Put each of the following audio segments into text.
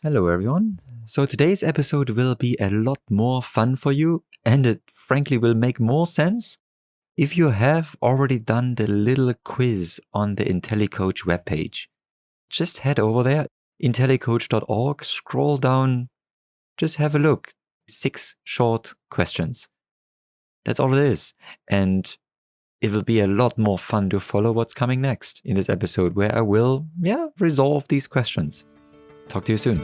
Hello everyone. So today's episode will be a lot more fun for you, and it frankly will make more sense if you have already done the little quiz on the IntelliCoach webpage. Just head over there, intellicoach.org, scroll down, just have a look. 6 short questions. That's all it is. And it will be a lot more fun to follow what's coming next in this episode, where I will, resolve these questions. Talk to you soon.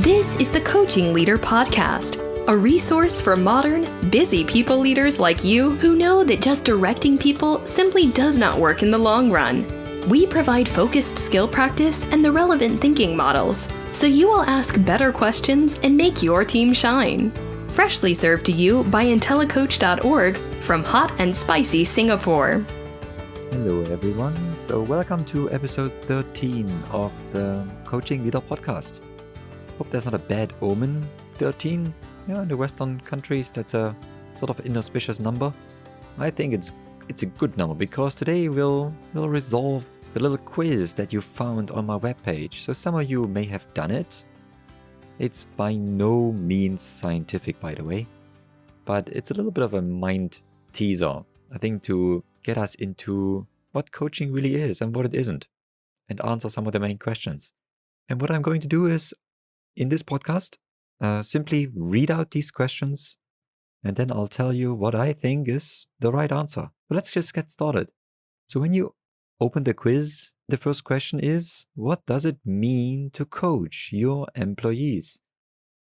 This is the Coaching Leader Podcast, a resource for modern, busy people leaders like you who know that just directing people simply does not work in the long run. We provide focused skill practice and the relevant thinking models, so you will ask better questions and make your team shine. Freshly served to you by IntelliCoach.org from hot and spicy Singapore. Hello everyone. So welcome to episode 13 of the Coaching Leader Podcast. Hope that's not a bad omen. 13, in the Western countries, that's a sort of inauspicious number. I think it's a good number because today we'll resolve the little quiz that you found on my webpage. So some of you may have done it. It's by no means scientific, by the way, but it's a little bit of a mind teaser, I think, to get us into what coaching really is and what it isn't, and answer some of the main questions. And what I'm going to do is, in this podcast, simply read out these questions, and then I'll tell you what I think is the right answer. But let's just get started. So when you open the quiz, the first question is, what does it mean to coach your employees?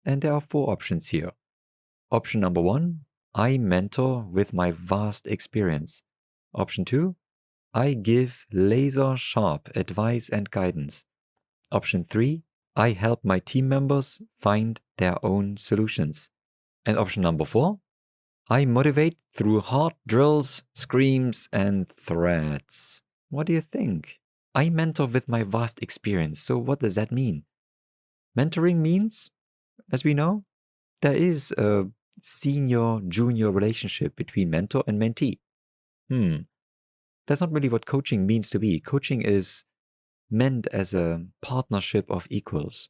And there are 4 options here. Option number 1, I mentor with my vast experience. Option 2, I give laser-sharp advice and guidance. Option 3, I help my team members find their own solutions. And option number 4, I motivate through hard drills, screams, and threats. What do you think? I mentor with my vast experience. So what does that mean? Mentoring means, as we know, there is a senior-junior relationship between mentor and mentee. That's not really what coaching means to be. Coaching is meant as a partnership of equals,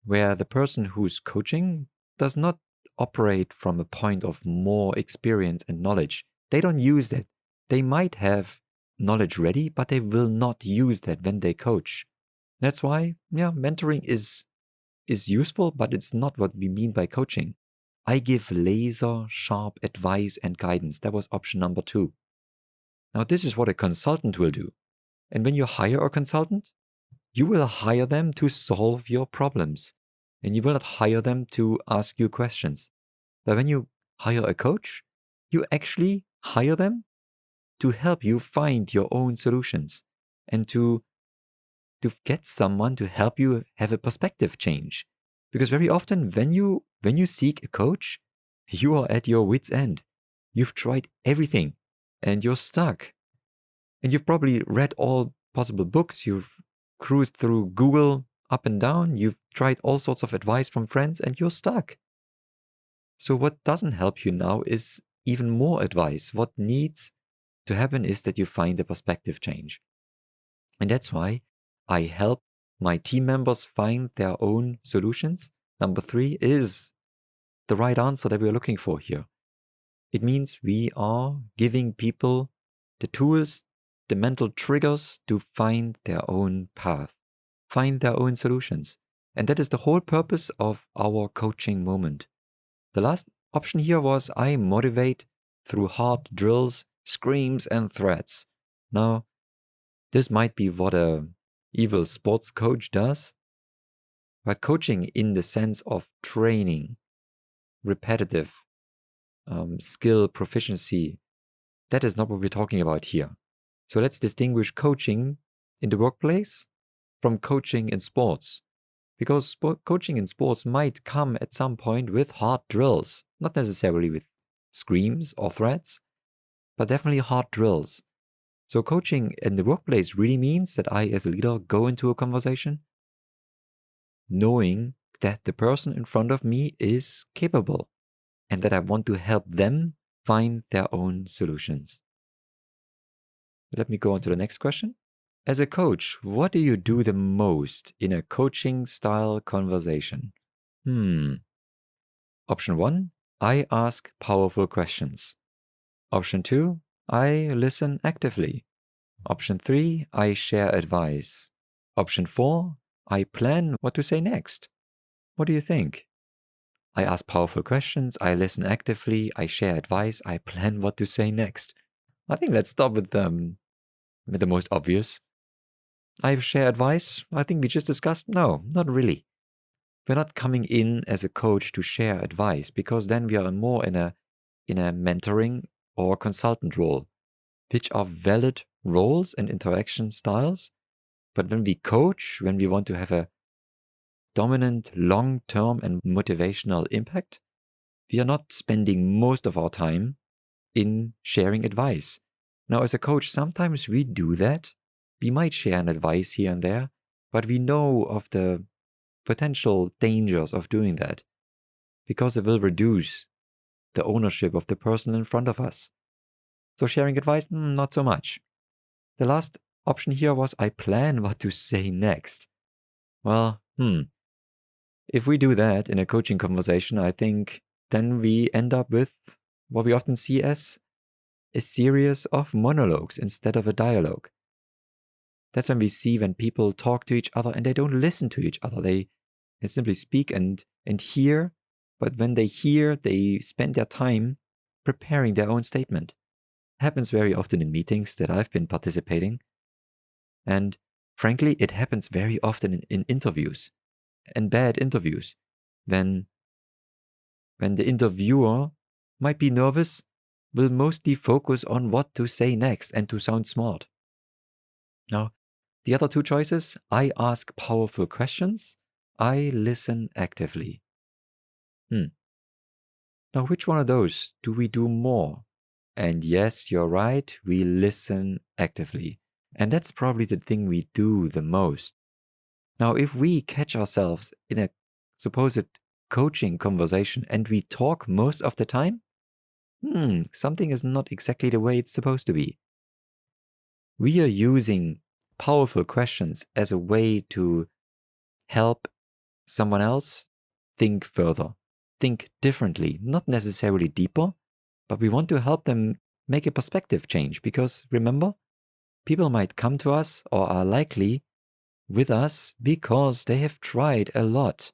where the person who's coaching does not operate from a point of more experience and knowledge. They don't use that. They might have knowledge ready, but they will not use that when they coach. That's why, mentoring is useful, but it's not what we mean by coaching. I give laser-sharp advice and guidance. That was option number 2. Now, this is what a consultant will do. And when you hire a consultant, you will hire them to solve your problems, and you will not hire them to ask you questions. But when you hire a coach, you actually hire them to help you find your own solutions and to get someone to help you have a perspective change. Because very often when you seek a coach, you are at your wit's end. You've tried everything and you're stuck. And you've probably read all possible books, you've cruised through Google up and down, you've tried all sorts of advice from friends, and you're stuck. So what doesn't help you now is even more advice. What needs to happen is that you find a perspective change. And that's why I help my team members find their own solutions. Number 3 is the right answer that we're looking for here. It means we are giving people the tools, the mental triggers to find their own path, find their own solutions. And that is the whole purpose of our coaching moment. The last option here was I motivate through hard drills, screams, and threats. Now, this might be what a evil sports coach does, but coaching in the sense of training, repetitive, skill proficiency, that is not what we're talking about here. So let's distinguish coaching in the workplace from coaching in sports. Because coaching in sports might come at some point with hard drills, not necessarily with screams or threats, but definitely hard drills. So coaching in the workplace really means that I, as a leader, go into a conversation knowing that the person in front of me is capable and that I want to help them find their own solutions. Let me go on to the next question. As a coach, what do you do the most in a coaching style conversation? Option 1, I ask powerful questions. Option 2, I listen actively. Option 3, I share advice. Option 4, I plan what to say next. What do you think? I ask powerful questions, I listen actively, I share advice, I plan what to say next. I think let's start with the most obvious. I share advice. I think we just discussed. No, not really. We're not coming in as a coach to share advice, because then we are more in a mentoring or consultant role, which are valid roles and interaction styles. But when we coach, when we want to have a dominant long-term and motivational impact, we are not spending most of our time in sharing advice. Now, as a coach, sometimes we do that. We might share an advice here and there, but we know of the potential dangers of doing that, because it will reduce the ownership of the person in front of us. So sharing advice, not so much. The last option here was I plan what to say next. Well, if we do that in a coaching conversation, I think then we end up with what we often see as a series of monologues instead of a dialogue. That's when we see when people talk to each other and they don't listen to each other. They simply speak and hear, but when they hear, they spend their time preparing their own statement. It happens very often in meetings that I've been participating. And frankly, it happens very often in interviews, and bad interviews, when the interviewer might be nervous, will mostly focus on what to say next and to sound smart. Now, the other two choices, I ask powerful questions, I listen actively. Now, which one of those do we do more? And yes, you're right, we listen actively. And that's probably the thing we do the most. Now, if we catch ourselves in a supposed coaching conversation and we talk most of the time, something is not exactly the way it's supposed to be. We are using powerful questions as a way to help someone else think further, think differently, not necessarily deeper, but we want to help them make a perspective change, because remember, people might come to us or are likely with us because they have tried a lot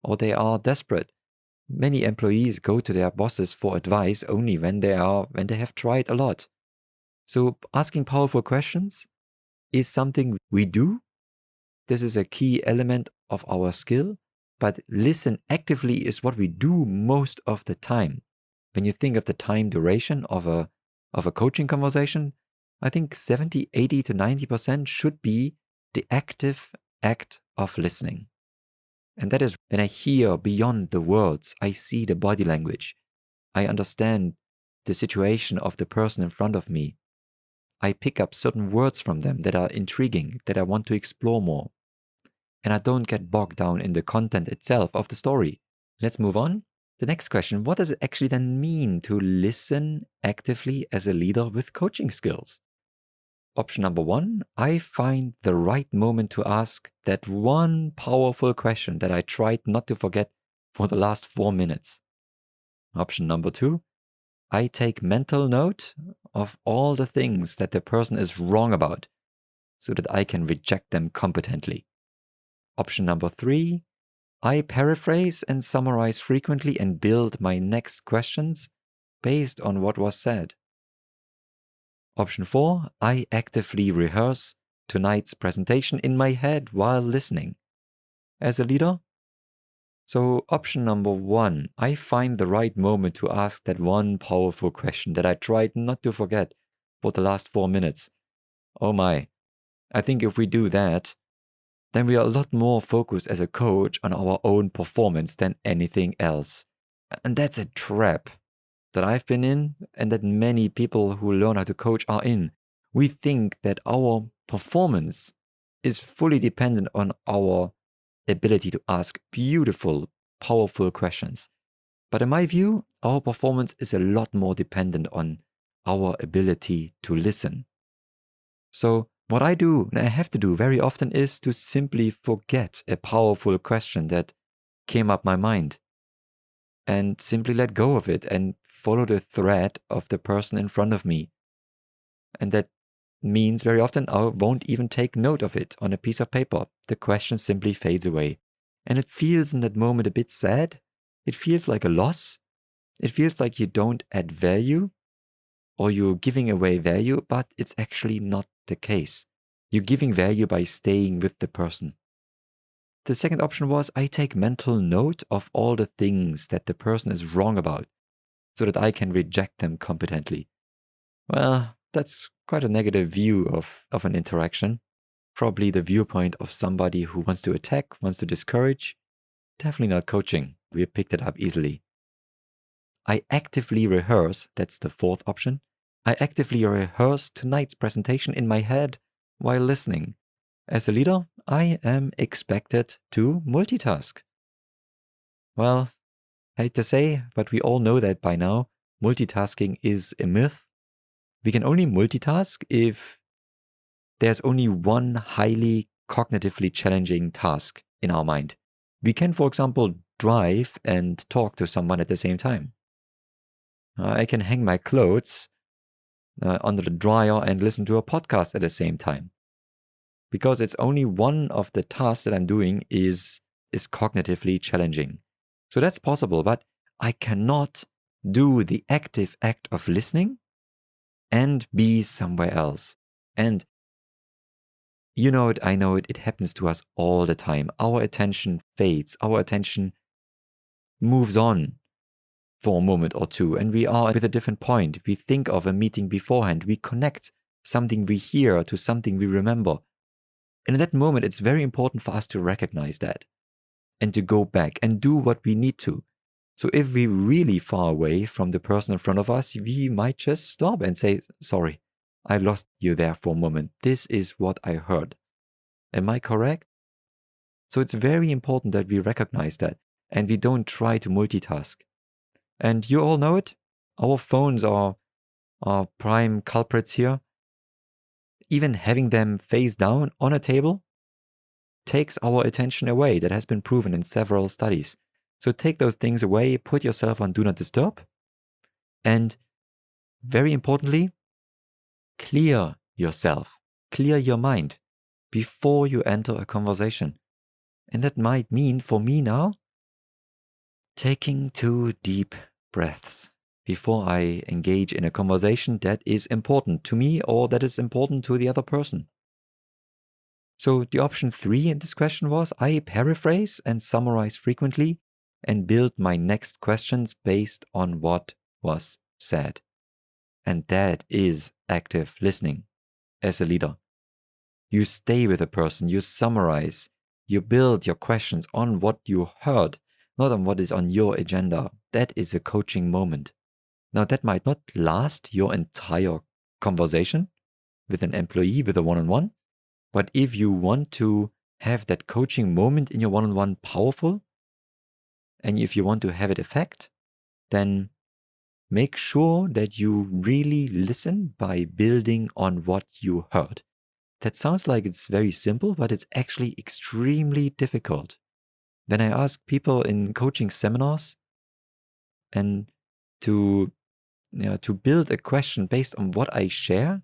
or they are desperate. Many employees go to their bosses for advice only when they have tried a lot. So asking powerful questions is something we do. This is a key element of our skill, but listen actively is what we do most of the time. When you think of the time duration of a coaching conversation, I think 70, 80 to 90% should be the active act of listening. And that is when I hear beyond the words, I see the body language. I understand the situation of the person in front of me. I pick up certain words from them that are intriguing, that I want to explore more. And I don't get bogged down in the content itself of the story. Let's move on. The next question, what does it actually then mean to listen actively as a leader with coaching skills? Option number 1, I find the right moment to ask that one powerful question that I tried not to forget for the last 4 minutes. Option number 2, I take mental note of all the things that the person is wrong about so that I can reject them competently. Option number 3, I paraphrase and summarize frequently and build my next questions based on what was said. Option 4, I actively rehearse tonight's presentation in my head while listening. As a leader? So option number 1, I find the right moment to ask that one powerful question that I tried not to forget for the last 4 minutes. Oh my, I think if we do that, then we are a lot more focused as a coach on our own performance than anything else. And that's a trap that I've been in and that many people who learn how to coach are in. We think that our performance is fully dependent on our ability to ask beautiful, powerful questions. But in my view, our performance is a lot more dependent on our ability to listen. So what I do, and I have to do very often, is to simply forget a powerful question that came up my mind and simply let go of it and follow the thread of the person in front of me. And that means very often I won't even take note of it on a piece of paper. The question simply fades away. And it feels in that moment a bit sad. It feels like a loss. It feels like you don't add value or you're giving away value, but it's actually not the case. You're giving value by staying with the person. The second option was I take mental note of all the things that the person is wrong about so that I can reject them competently. Well, that's quite a negative view of an interaction. Probably the viewpoint of somebody who wants to attack, wants to discourage. Definitely not coaching. We picked it up easily. I actively rehearse, that's the fourth option. I actively rehearse tonight's presentation in my head while listening. As a leader, I am expected to multitask. Well, I hate to say, but we all know that by now, multitasking is a myth. We can only multitask if there's only one highly cognitively challenging task in our mind. We can, for example, drive and talk to someone at the same time. I can hang my clothes under the dryer and listen to a podcast at the same time. Because it's only one of the tasks that I'm doing is cognitively challenging. So that's possible, but I cannot do the active act of listening and be somewhere else. And you know it, I know it, it happens to us all the time. Our attention fades, our attention moves on for a moment or two, and we are with a different point. We think of a meeting beforehand, we connect something we hear to something we remember. And in that moment, it's very important for us to recognize that and to go back and do what we need to. So if we're really far away from the person in front of us, we might just stop and say, sorry, I lost you there for a moment. This is what I heard. Am I correct? So it's very important that we recognize that and we don't try to multitask. And you all know it. Our phones are prime culprits here. Even having them face down on a table takes our attention away. That has been proven in several studies. So take those things away, put yourself on Do Not Disturb, and very importantly, clear yourself, clear your mind before you enter a conversation. And that might mean, for me now, taking 2 deep breaths before I engage in a conversation that is important to me or that is important to the other person. So the option 3 in this question was I paraphrase and summarize frequently and build my next questions based on what was said. And that is active listening as a leader. You stay with a person, you summarize, you build your questions on what you heard, not on what is on your agenda. That is a coaching moment. Now, that might not last your entire conversation with an employee, with a one-on-one, but if you want to have that coaching moment in your one-on-one powerful, and if you want to have it effect, then make sure that you really listen by building on what you heard. That sounds like it's very simple, but it's actually extremely difficult. When I ask people in coaching seminars and to build a question based on what I share,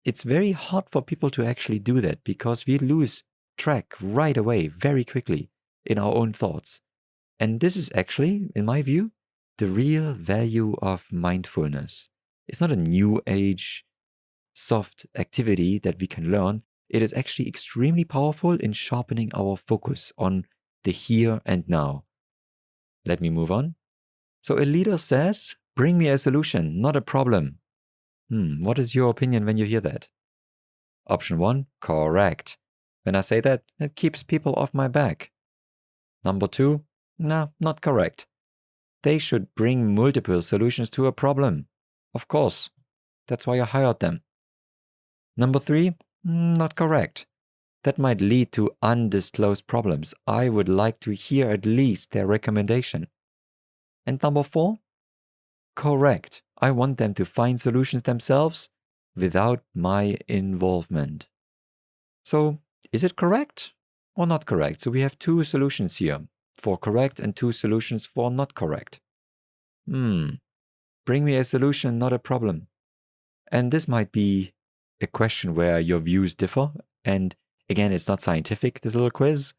it's very hard for people to actually do that because we lose track right away, very quickly, in our own thoughts. And this is actually, in my view, the real value of mindfulness. It's not a new age, soft activity that we can learn. It is actually extremely powerful in sharpening our focus on the here and now. Let me move on. So a leader says, bring me a solution, not a problem. What is your opinion when you hear that? Option 1, correct. When I say that, it keeps people off my back. Number 2, no, not correct. They should bring multiple solutions to a problem. Of course, that's why I hired them. Number 3, not correct. That might lead to undisclosed problems. I would like to hear at least their recommendation. And number 4, correct. I want them to find solutions themselves, without my involvement. So, is it correct or not correct? So we have two solutions here for correct and two solutions for not correct. Bring me a solution, not a problem. And this might be a question where your views differ. And again, it's not scientific, this little quiz.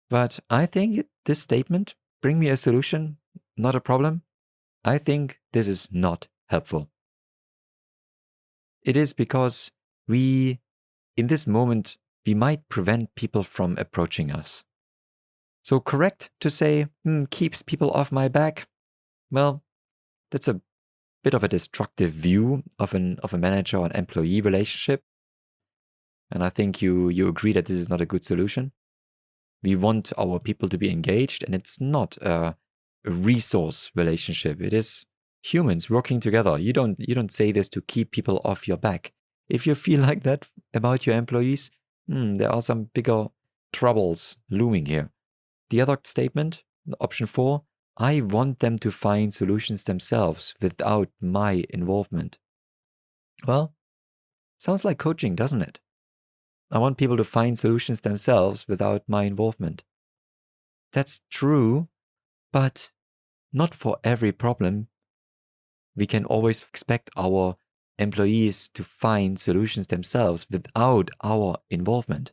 But I think this statement, bring me a solution, not a problem, I think this is not helpful. It is because in this moment, we might prevent people from approaching us. So correct to say, keeps people off my back. Well, that's a bit of a destructive view of a manager or an employee relationship. And I think you agree that this is not a good solution. We want our people to be engaged, and it's not a resource relationship. It is humans working together. You don't say this to keep people off your back. If you feel like that about your employees, there are some bigger troubles looming here. The other statement, option 4, I want them to find solutions themselves without my involvement. Well, sounds like coaching, doesn't it? I want people to find solutions themselves without my involvement. That's true, but not for every problem. We can always expect our employees to find solutions themselves without our involvement.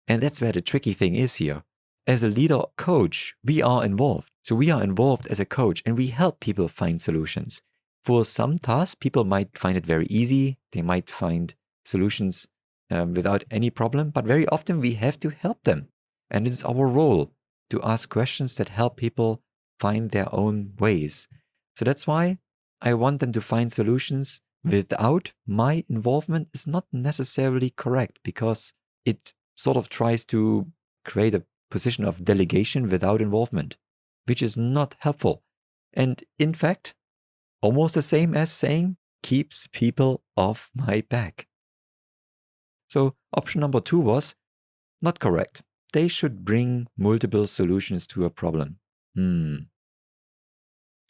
And that's where the tricky thing is here. As a leader coach, we are involved. So we are involved as a coach and we help people find solutions. For some tasks, people might find it very easy. They might find solutions without any problem, but very often we have to help them. And it's our role to ask questions that help people find their own ways. So that's why I want them to find solutions without my involvement is not necessarily correct, because it sort of tries to create a position of delegation without involvement, which is not helpful. And in fact, almost the same as saying keeps people off my back. So option number 2 was not correct. They should bring multiple solutions to a problem. So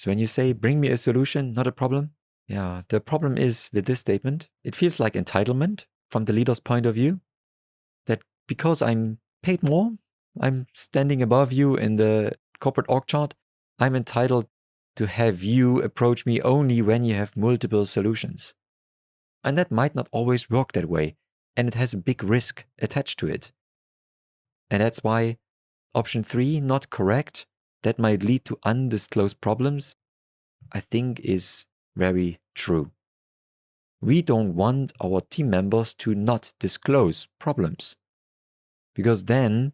when you say bring me a solution, not a problem, the problem is with this statement, it feels like entitlement from the leader's point of view, that because I'm paid more, I'm standing above you in the corporate org chart, I'm entitled to have you approach me only when you have multiple solutions. And that might not always work that way, and it has a big risk attached to it. And that's why option 3, not correct, that might lead to undisclosed problems, I think is very true. We don't want our team members to not disclose problems, because then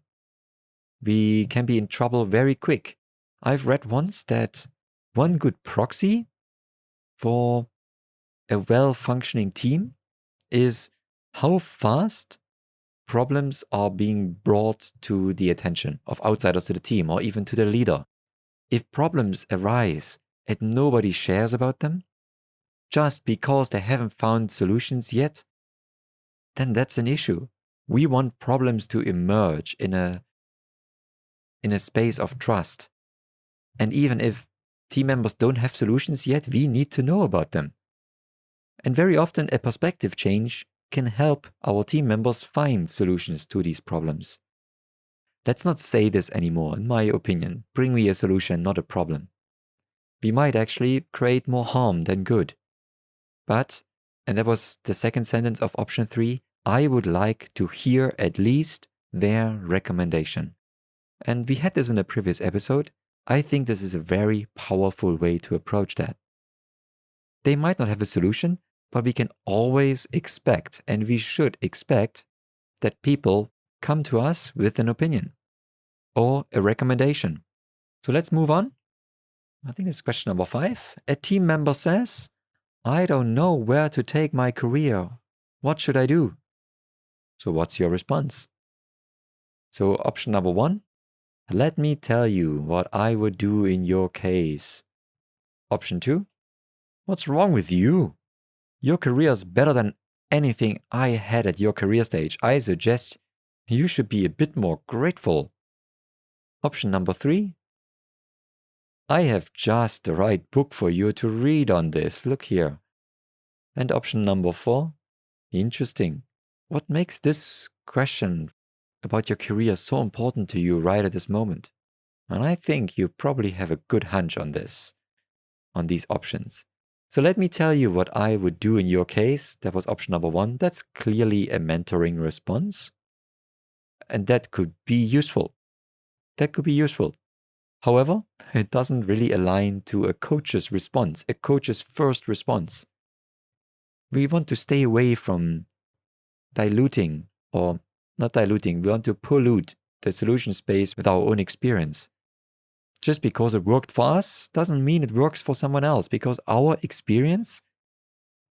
we can be in trouble very quick. I've read once that one good proxy for a well-functioning team is how fast problems are being brought to the attention of outsiders to the team or even to the leader. If problems arise and nobody shares about them, just because they haven't found solutions yet, then that's an issue. We want problems to emerge in a space of trust. And even if team members don't have solutions yet, we need to know about them. And very often a perspective change can help our team members find solutions to these problems. Let's not say this anymore, in my opinion. Bring me a solution, not a problem. We might actually create more harm than good. But, and that was the second sentence of option 3, I would like to hear at least their recommendation. And we had this in a previous episode. I think this is a very powerful way to approach that. They might not have a solution, but we can always expect, and we should expect, that people come to us with an opinion or a recommendation. So let's move on. I think it's question number 5. A team member says, I don't know where to take my career. What should I do? So what's your response? So option number 1, let me tell you what I would do in your case. Option 2, what's wrong with you? Your career is better than anything I had at your career stage. I suggest you should be a bit more grateful. Option number 3, I have just the right book for you to read on this. Look here. And option number 4, interesting. What makes this question about your career so important to you right at this moment? And I think you probably have a good hunch on this, on these options. So let me tell you what I would do in your case. That was option number 1. That's clearly a mentoring response. And that could be useful. However, it doesn't really align to a coach's response, a coach's first response. We want to stay away from diluting, or not diluting, we want to pollute the solution space with our own experience. Just because it worked for us doesn't mean it works for someone else, because our experience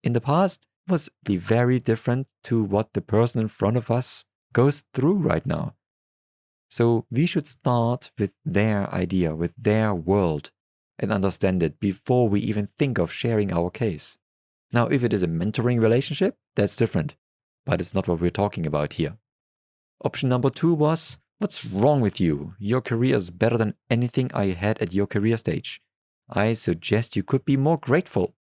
in the past was very different to what the person in front of us goes through right now. So we should start with their idea, with their world, and understand it before we even think of sharing our case. Now, if it is a mentoring relationship, that's different, but it's not what we're talking about here. Option number 2 was, what's wrong with you? Your career is better than anything I had at your career stage. I suggest you could be more grateful.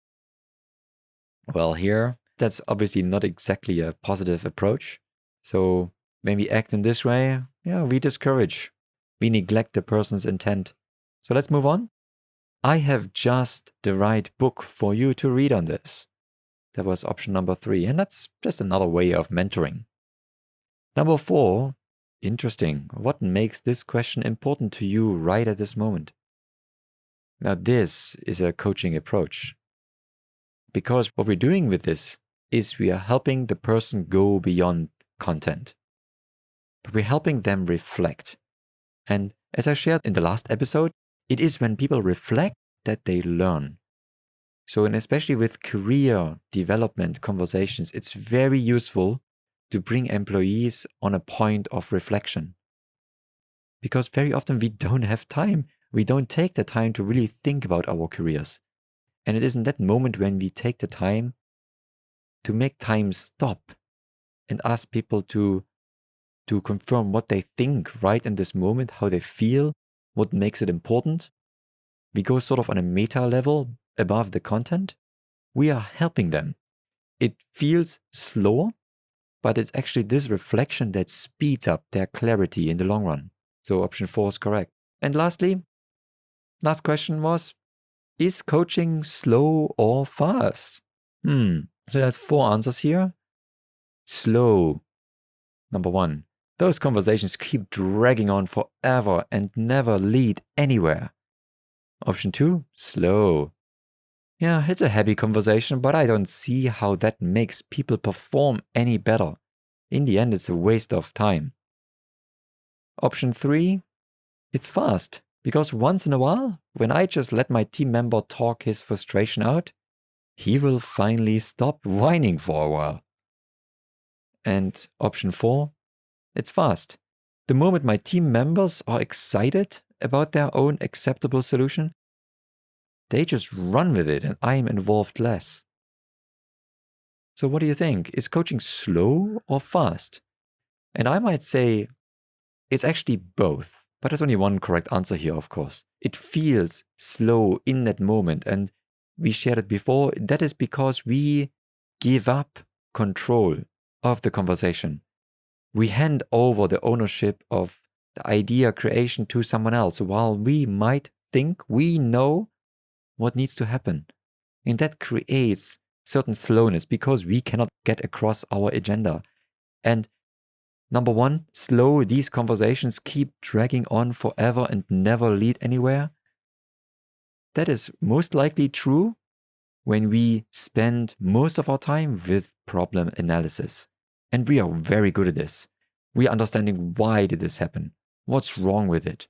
Well, here, that's obviously not exactly a positive approach. So when we act in this way, we discourage. We neglect the person's intent. So let's move on. I have just the right book for you to read on this. That was option number 3, and that's just another way of mentoring. Number 4, interesting. What makes this question important to you right at this moment? Now, this is a coaching approach. Because what we're doing with this is we are helping the person go beyond content. But we're helping them reflect. And as I shared in the last episode, it is when people reflect that they learn. So, and especially with career development conversations, it's very useful to bring employees on a point of reflection. Because very often we don't have time. We don't take the time to really think about our careers. And it is in that moment when we take the time to make time stop and ask people to confirm what they think right in this moment, how they feel, what makes it important. We go sort of on a meta level above the content. We are helping them. It feels slower, but it's actually this reflection that speeds up their clarity in the long run. So option 4 is correct. And lastly, last question was, is coaching slow or fast? So there are 4 answers here. Slow. Number 1. Those conversations keep dragging on forever and never lead anywhere. Option 2, slow. Yeah, it's a heavy conversation, but I don't see how that makes people perform any better. In the end, it's a waste of time. Option 3, it's fast, because once in a while, when I just let my team member talk his frustration out, he will finally stop whining for a while. And option 4, it's fast. The moment my team members are excited about their own acceptable solution, they just run with it and I'm involved less. So what do you think? Is coaching slow or fast? And I might say it's actually both, but there's only one correct answer here, of course. It feels slow in that moment, and we shared it before. That is because we give up control of the conversation. We hand over the ownership of the idea creation to someone else, while we might think we know what needs to happen. And that creates certain slowness because we cannot get across our agenda. And number 1, slow, these conversations keep dragging on forever and never lead anywhere. That is most likely true when we spend most of our time with problem analysis. And we are very good at this. We are understanding why did this happen? What's wrong with it?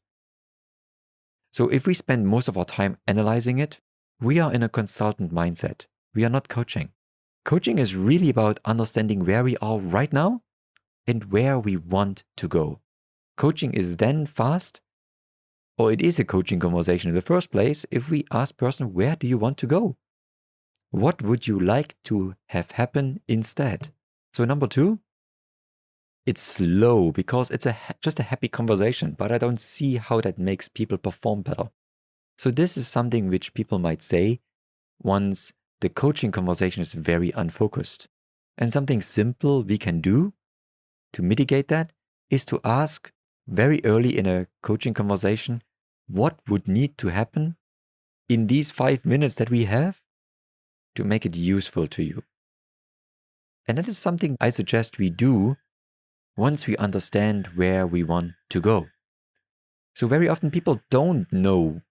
So if we spend most of our time analyzing it, we are in a consultant mindset. We are not coaching. Coaching is really about understanding where we are right now and where we want to go. Coaching is then fast, or it is a coaching conversation in the first place, if we ask person, where do you want to go? What would you like to have happen instead? So number 2, it's slow because it's just a happy conversation, but I don't see how that makes people perform better. So this is something which people might say once the coaching conversation is very unfocused. And something simple we can do to mitigate that is to ask very early in a coaching conversation, what would need to happen in these 5 minutes that we have to make it useful to you? And that is something I suggest we do once we understand where we want to go. So very often people don't know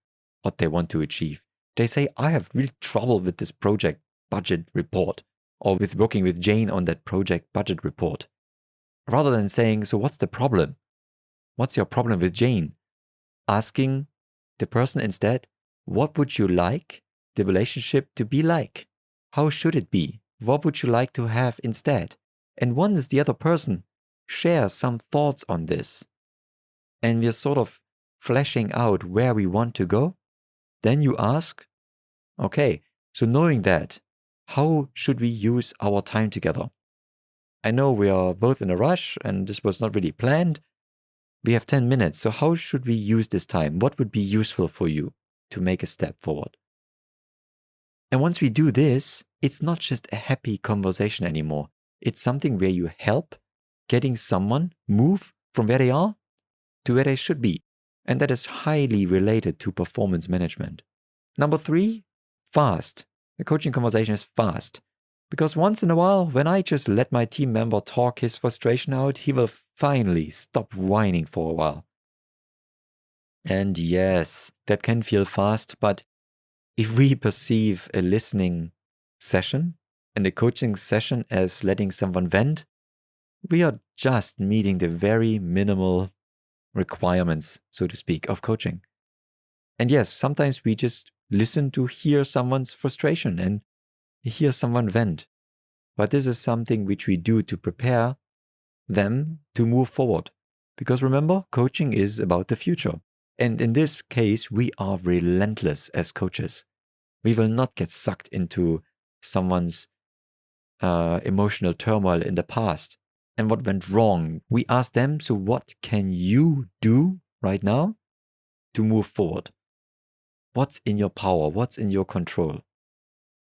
what they want to achieve. They say, I have real trouble with this project budget report, or with working with Jane on that project budget report. Rather than saying, so what's the problem? What's your problem with Jane? Asking the person instead, what would you like the relationship to be like? How should it be? What would you like to have instead? And once the other person shares some thoughts on this, and we're sort of fleshing out where we want to go, then you ask, okay, so knowing that, how should we use our time together? I know we are both in a rush and this was not really planned. We have 10 minutes, so how should we use this time? What would be useful for you to make a step forward? And once we do this, it's not just a happy conversation anymore. It's something where you help getting someone move from where they are to where they should be. And that is highly related to performance management. Number 3, fast. The coaching conversation is fast. Because once in a while, when I just let my team member talk his frustration out, he will finally stop whining for a while. And yes, that can feel fast, but if we perceive a listening session and a coaching session as letting someone vent, we are just meeting the very minimal requirements, so to speak, of coaching. And yes, sometimes we just listen to hear someone's frustration and hear someone vent. But this is something which we do to prepare them to move forward. Because remember, coaching is about the future. And in this case, we are relentless as coaches. We will not get sucked into someone's emotional turmoil in the past and what went wrong. We ask them, so what can you do right now to move forward? What's in your power? What's in your control?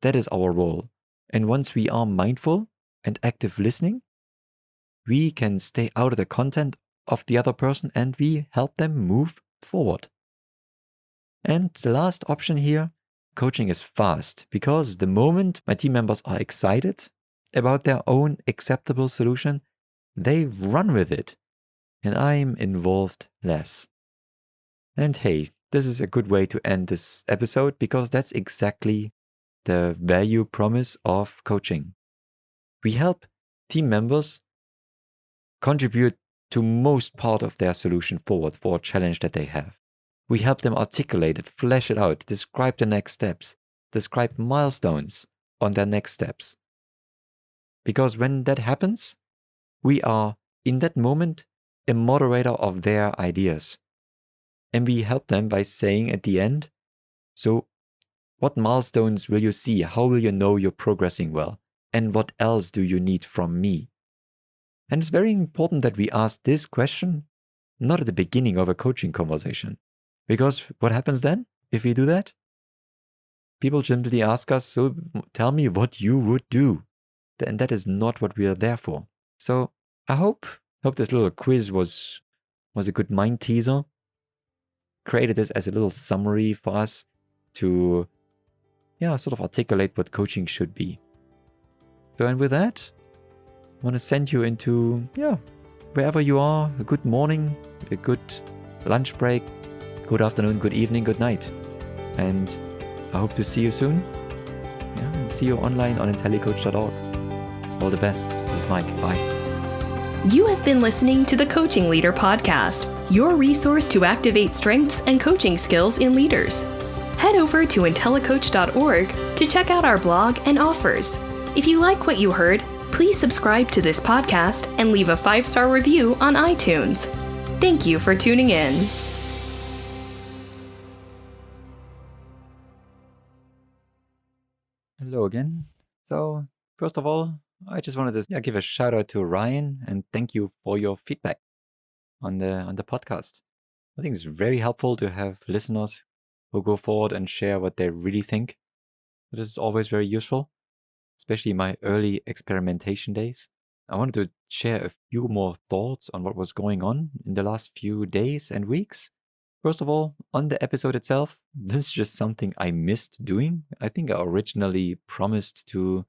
That is our role. And once we are mindful and active listening, we can stay out of the content of the other person and we help them move forward. And the last option here, coaching is fast, because the moment my team members are excited about their own acceptable solution, they run with it and I'm involved less. And hey, this is a good way to end this episode because that's exactly the value promise of coaching. We help team members contribute to most part of their solution forward for a challenge that they have. We help them articulate it, flesh it out, describe the next steps, describe milestones on their next steps. Because when that happens, we are, in that moment, a moderator of their ideas. And we help them by saying at the end, so what milestones will you see? How will you know you're progressing well? And what else do you need from me? And it's very important that we ask this question not at the beginning of a coaching conversation. Because what happens then if we do that? People simply ask us, so tell me what you would do. And that is not what we are there for. So I hope this little quiz was a good mind teaser. Created this as a little summary for us to sort of articulate what coaching should be. So, and with that, I want to send you into, wherever you are, a good morning, a good lunch break, good afternoon, good evening, good night. And I hope to see you soon. And see you online on IntelliCoach.org. All the best. This is Maik. Bye. You have been listening to the Coaching Leader Podcast, your resource to activate strengths and coaching skills in leaders. Head over to IntelliCoach.org to check out our blog and offers. If you like what you heard, please subscribe to this podcast and leave a 5-star review on iTunes. Thank you for tuning in. Hello again. So, first of all, I just wanted to give a shout out to Ryan and thank you for your feedback on the podcast. I think it's very helpful to have listeners who go forward and share what they really think. It is always very useful, especially in my early experimentation days. I wanted to share a few more thoughts on what was going on in the last few days and weeks. First of all, on the episode itself, this is just something I missed doing. I think I originally promised to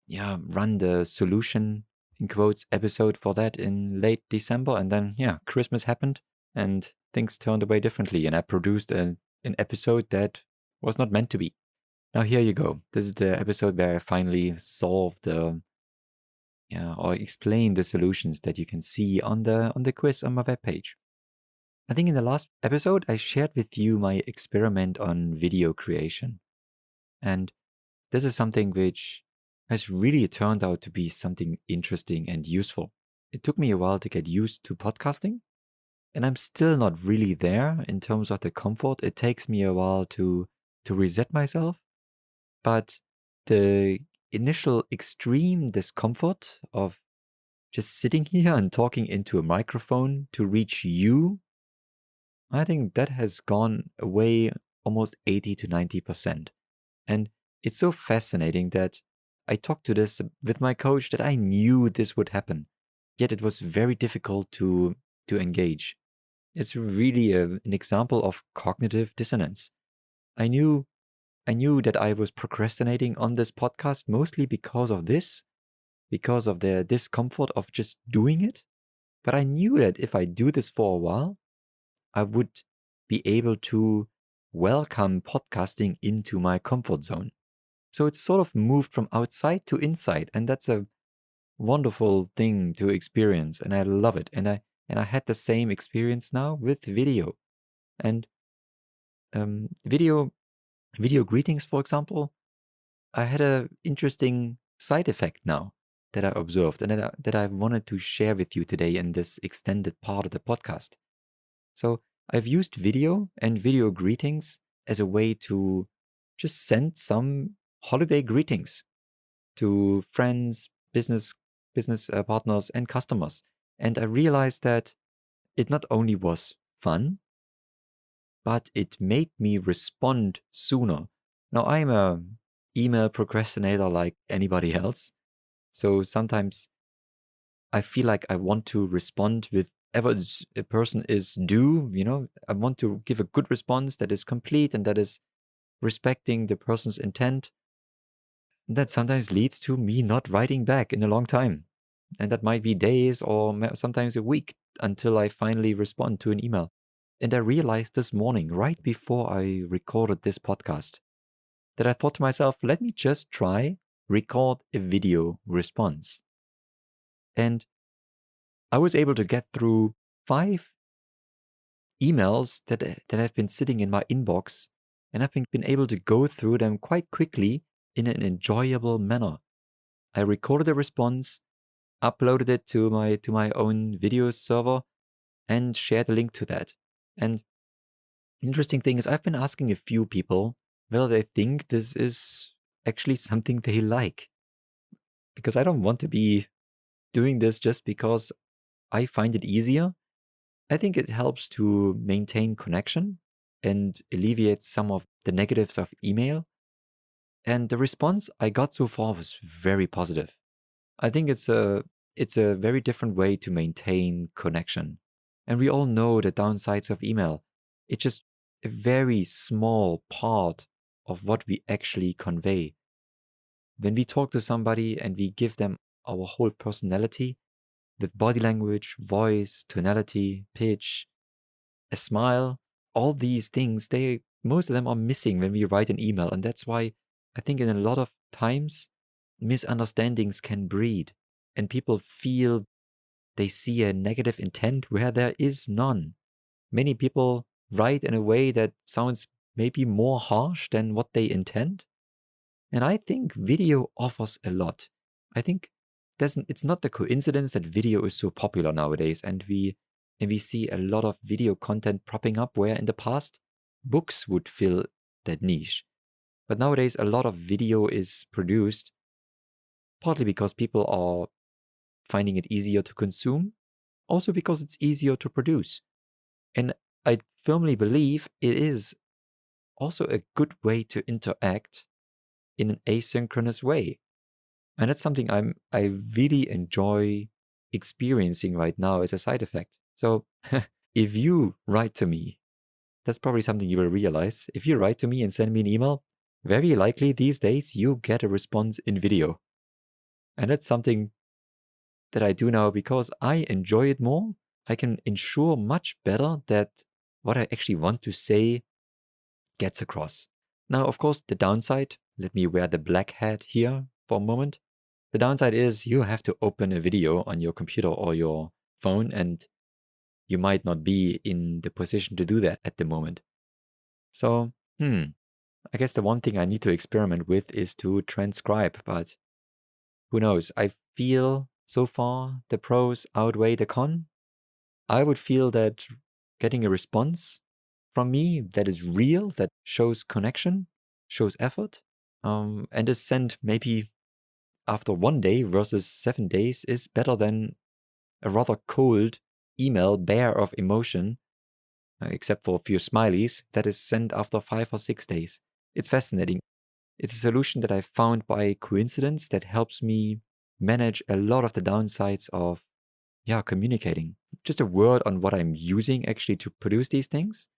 run the solution in quotes episode for that in late December, and then Christmas happened and things turned away differently, and I produced an episode that was not meant to be. Now here you go. This is the episode where I finally solved or explain the solutions that you can see on the quiz on my webpage. I think in the last episode I shared with you my experiment on video creation. And this is something which has really turned out to be something interesting and useful. It took me a while to get used to podcasting, and I'm still not really there in terms of the comfort. It takes me a while to reset myself, but the initial extreme discomfort of just sitting here and talking into a microphone to reach you, I think that has gone away almost 80 to 90%. And it's so fascinating that I talked to this with my coach that I knew this would happen, yet it was very difficult to engage. It's really an example of cognitive dissonance. I knew that I was procrastinating on this podcast mostly because of this, because of the discomfort of just doing it. But I knew that if I do this for a while, I would be able to welcome podcasting into my comfort zone. So it's sort of moved from outside to inside, and that's a wonderful thing to experience, and I love it. And I had the same experience now with video. And video greetings, for example, I had an interesting side effect now that I observed and that I wanted to share with you today in this extended part of the podcast. So I've used video and video greetings as a way to just send some holiday greetings to friends, business partners, and customers. And I realized that it not only was fun, but it made me respond sooner. Now, I'm a email procrastinator like anybody else. So sometimes I feel like I want to respond with whatever a person is due. I want to give a good response that is complete and that is respecting the person's intent. That sometimes leads to me not writing back in a long time. And that might be days or sometimes a week until I finally respond to an email. And I realized this morning, right before I recorded this podcast, that I thought to myself, let me just try record a video response. And I was able to get through 5 emails that have been sitting in my inbox, and I've been able to go through them quite quickly in an enjoyable manner. I recorded a response, uploaded it to my own video server, and shared a link to that. And interesting thing is, I've been asking a few people whether they think this is actually something they like, because I don't want to be doing this just because I find it easier. I think it helps to maintain connection and alleviate some of the negatives of email. And the response I got so far was very positive. I think it's a very different way to maintain connection. And we all know the downsides of email. It's just a very small part of what we actually convey. When we talk to somebody and we give them our whole personality with body language, voice, tonality, pitch, a smile, all these things, most of them are missing when we write an email. And that's why I think in a lot of times misunderstandings can breed and people feel they see a negative intent where there is none. Many people write in a way that sounds maybe more harsh than what they intend. And I think video offers a lot. I think it's not a coincidence that video is so popular nowadays, and we see a lot of video content propping up where in the past books would fill that niche. But nowadays a lot of video is produced partly because people are finding it easier to consume, also because it's easier to produce. And I firmly believe it is also a good way to interact in an asynchronous way. And that's something I really enjoy experiencing right now as a side effect. So if you write to me, that's probably something you will realize. If you write to me and send me an email, very likely these days you get a response in video. And that's something that I do now because I enjoy it more. I can ensure much better that what I actually want to say gets across. Now, of course, the downside, let me wear the black hat here for a moment. The downside is you have to open a video on your computer or your phone, and you might not be in the position to do that at the moment. So, I guess the one thing I need to experiment with is to transcribe, but who knows? I feel so far the pros outweigh the con. I would feel that getting a response from me that is real, that shows connection, shows effort, and is sent maybe after 1 day versus 7 days is better than a rather cold email bare of emotion, except for a few smileys, that is sent after 5 or 6 days. It's fascinating. It's a solution that I found by coincidence that helps me manage a lot of the downsides of communicating. Just a word on what I'm using actually to produce these things.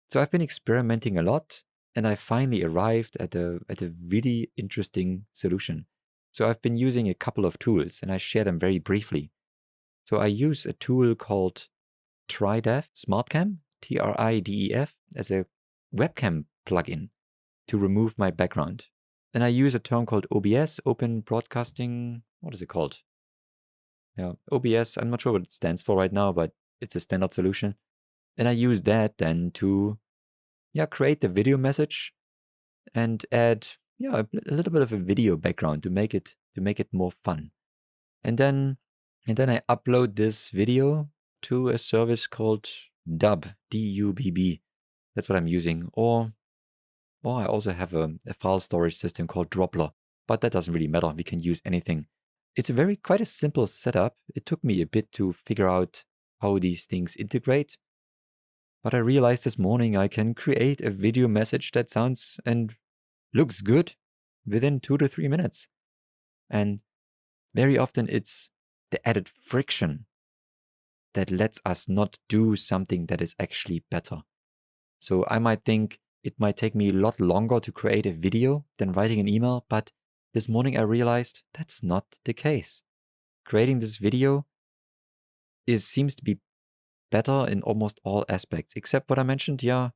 So I've been experimenting a lot, and I finally arrived at a really interesting solution. So I've been using a couple of tools, and I share them very briefly. So I use a tool called TriDef SmartCam, TRIDEF, as a webcam plugin to remove my background. And I use a term called OBS, Open Broadcasting, what is it called? Yeah, OBS, I'm not sure what it stands for right now, but it's a standard solution. And I use that then to create the video message and add a little bit of a video background to make it more fun. And then I upload this video to a service called Dubb, D-U-B-B. That's what I'm using. Or I also have a file storage system called Droplr, but that doesn't really matter. We can use anything. It's quite a simple setup. It took me a bit to figure out how these things integrate. But I realized this morning I can create a video message that sounds and looks good within 2 to 3 minutes. And very often it's the added friction that lets us not do something that is actually better. So I might think it might take me a lot longer to create a video than writing an email, but this morning I realized that's not the case. Creating this video seems to be better in almost all aspects, except what I mentioned, the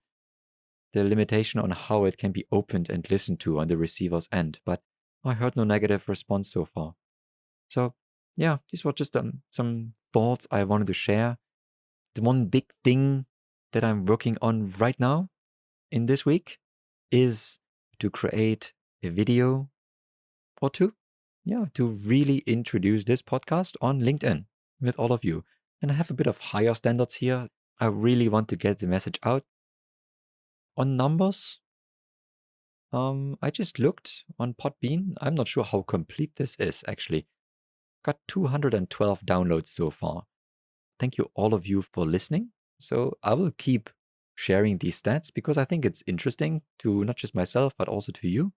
limitation on how it can be opened and listened to on the receiver's end. But I heard no negative response so far. So these were just some thoughts I wanted to share. The one big thing that I'm working on right now in this week is to create a video or two, to really introduce this podcast on LinkedIn with all of you. And I have a bit of higher standards here. I really want to get the message out. On numbers, I just looked on Podbean. I'm not sure how complete this is, actually. Got 212 downloads so far. Thank you all of you for listening. So I will keep sharing these stats because I think it's interesting to not just myself, but also to you.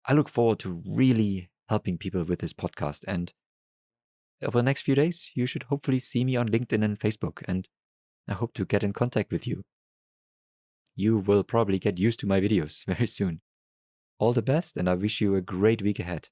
I look forward to really helping people with this podcast. And over the next few days, you should hopefully see me on LinkedIn and Facebook. And I hope to get in contact with you. You will probably get used to my videos very soon. All the best, and I wish you a great week ahead.